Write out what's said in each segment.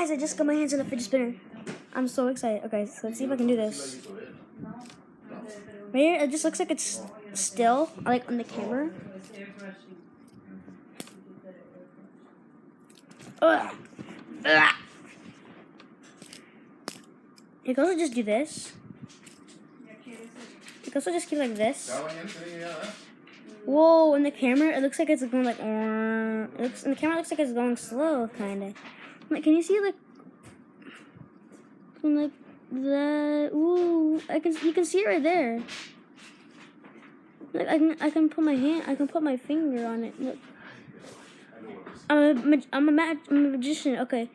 Guys, I just got my hands on the fidget spinner. I'm so excited. Okay, so let's see if I can do this. Right here, it just looks like it's still, like on the camera. Ugh. Ugh. You can also just do this. You can also just keep like this. Whoa, in the camera, it looks like it's going like, in the camera, it looks like it's going slow, kind of. Like, can you see, like the, ooh, you can see it right there. Like, I can put my finger on it. Look. I'm a magician. Okay.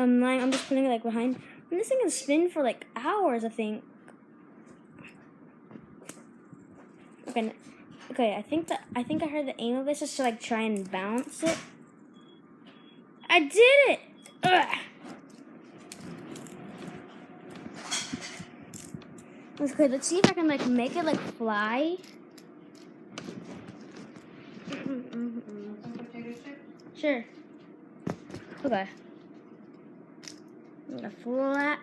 I'm lying. I'm just putting it like behind. And this thing can spin for like hours, I think. Okay. Okay. I think I heard the aim of this is to like try and bounce it. I did it. Ugh. Okay. Let's see if I can like make it like fly. Sure. Okay. I'm gonna flat.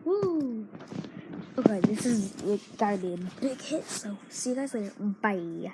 Woo. Okay, this is gotta be a big hit. So see you guys later. Bye.